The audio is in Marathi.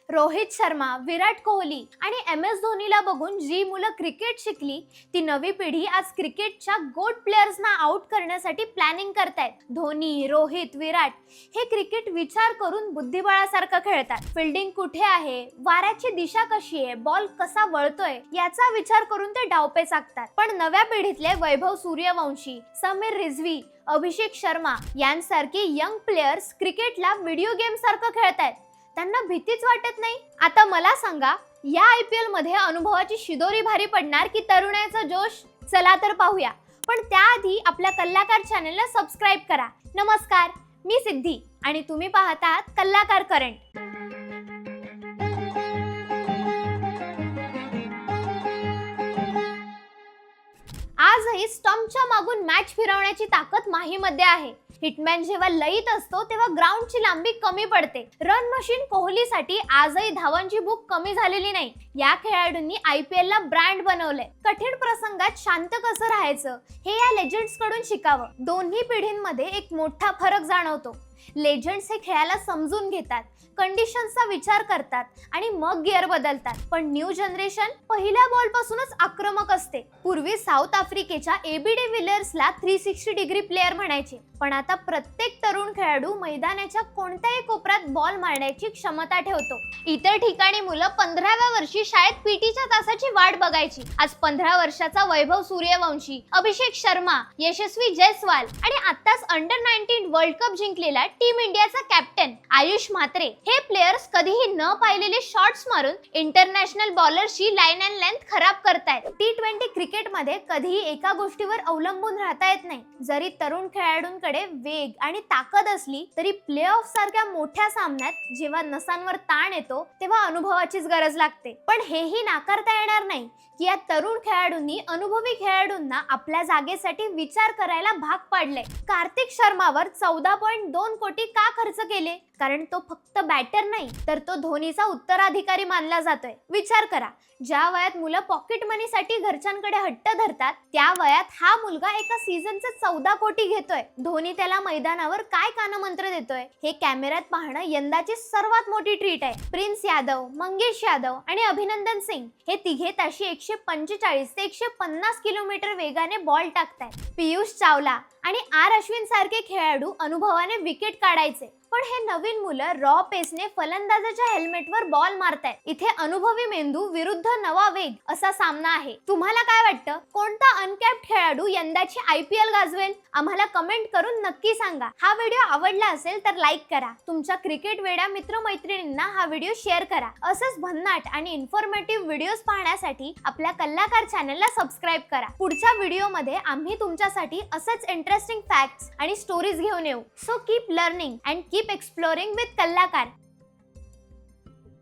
रोहित शर्मा, विराट कोहली आणि MS धोनीला बघून जी मुलं क्रिकेट शिकली ती नवी पिढी आज क्रिकेटच्या गोट प्लेयर्सना आउट करण्यासाठी प्लॅनिंग करतायत. धोनी, रोहित, विराट हे क्रिकेट विचार करून बुद्धिबळासारखं खेळतात. फिल्डिंग कुठे आहे, वाऱ्याची दिशा कशी आहे, बॉल कसा वळतोय याचा विचार करून ते डावपेच आखतात. पण नव्या पिढीतले वैभव सूर्यवंशी, समीर रिझवी, अभिषेक शर्मा यांसारखे यंग प्लेयर्स क्रिकेटला व्हिडिओ गेम सारखं खेळतायत. त्यांना भीतीच वाटत नाही. आता मला सांगा, या IPL मध्ये अनुभवाची शिदोरी भारी पडणार की तरुणाईचा जोश? चला तर पाहूया. पण त्याआधी आपल्या कल्लाकार चॅनलला सबस्क्राइब करा. नमस्कार, मी सिद्धी आणि तुम्ही पाहत आहात कल्लाकार करंट. आजही स्टंपच्या मागून मॅच फिरवण्याची ताकद माहीमध्ये आहे. हिटमॅन जेव्हा लईत असतो तेव्हा ग्राउंडची लांबी कमी पडते. रन मशीन कोहलीसाठी आजही धावांची भूक कमी झालेली नाही. या खेळाडूंनी IPL ला ब्रँड बनवलंय. कठीण प्रसंगात शांत कसं राहायचं हे या लेजेंड्स कडून शिकावं. दोन्ही पिढींमध्ये एक मोठा फरक जाणवतो. लेजेंड्स हे खेळाला समजून घेतात, कंडिशन्सचा विचार करतात आणि मग गिअर बदलतात. पण न्यू जनरेशन पहिल्या बॉल पासूनच आक्रमक असते. पूर्वी साऊथ आफ्रिकेच्या AB de Villersला 360 डिग्री प्लेयर म्हणायचे, पण आता प्रत्येक तरुण खेळाडू मैदानाच्या कोणत्याही कोपऱ्यात बॉल मारण्याची क्षमता ठेवतो. इतर ठिकाणी मुलं 15व्या वर्षी शाळेत पीटीच्या तासाची वाट बघायची. आज 15 वर्षाचा वैभव सूर्यवंशी, अभिषेक शर्मा, यशस्वी जयस्वाल आणि आताच अंडर-19 वर्ल्ड कप जिंकलेला टीम इंडियाचा कॅप्टन आयुष म्हात्रे हे प्लेयर्स कधीही न पाहिलेले शॉट्स मारून इंटरनॅशनल बॉलरची लाईन अँड लेंथ खराब करतायत. T20 क्रिकेटमध्ये कधीही एका गोष्टीवर अवलंबून राहता येत नाही. जरी तरुण खेळाडूंकडे वेग आणि ताकद असली तरी प्लेऑफ सारख्या मोठ्या सामन्यात जेव्हा नसांवर ताण येतो तेव्हा अनुभवाचीच गरज लागते. पण हेही नाकारता येणार नाही की या तरुण खेळाडूंनी अनुभवी खेळाडूंना आपल्या जागेसाठी विचार करायला भाग पाडले. कार्तिक शर्मावर 14.2 कोटी का खर्च केले? कारण तो फक्त बॅटर नाही तर तो धोनीचा उत्तराधिकारी मानला जातोय. विचार करा, ज्या वयात मुलं पॉकेट मनीसाठी घरच्यांकडे हट्ट धरतात त्या वयात हा मुलगा एका सीझनचे 14 कोटी घेतोय. धोनी त्याला मैदानावर काय कानमंत्र देतोय हे कॅमेऱ्यात पाहणं यंदाची सर्वात मोठी ट्रीट आहे. प्रिन्स यादव, मंगेश यादव आणि अभिनंदन सिंग हे तिघे ताशी 145 ते 150 किलोमीटर वेगाने बॉल टाकतायत. पियुष चावला आणि अश्विन सारखे खेळाडू अनुभवाने विकेट काढायचे. पण हे नवीन मुलं रॉ पेसने फलंदाजाच्या हेल्मेटवर बॉल मारतायत. इथे अनुभवी मेंदू विरुद्ध नवा वेग असा सामना आहे. तुम्हाला काय वाटतं, कोणता अनकॅप्ड खेळाडू यंदाची IPL गाजवेल? आम्हाला कमेंट करून नक्की सांगा. हा व्हिडिओ आवडला असेल तर लाईक करा. तुमच्या क्रिकेट वेड्या मित्रमैत्रिणींना हा व्हिडिओ शेअर करा. असंच भन्नाट आणि इन्फॉर्मेटिव्ह व्हिडिओज पाहण्यासाठी आपल्या कल्लाकार चॅनलला सबस्क्राइब करा. पुढच्या व्हिडिओमध्ये आम्ही तुमच्यासाठी असंच इंटरेस्टिंग फॅक्ट्स आणि स्टोरीज घेऊन येऊ. So keep learning and keep exploring with कल्लाकार.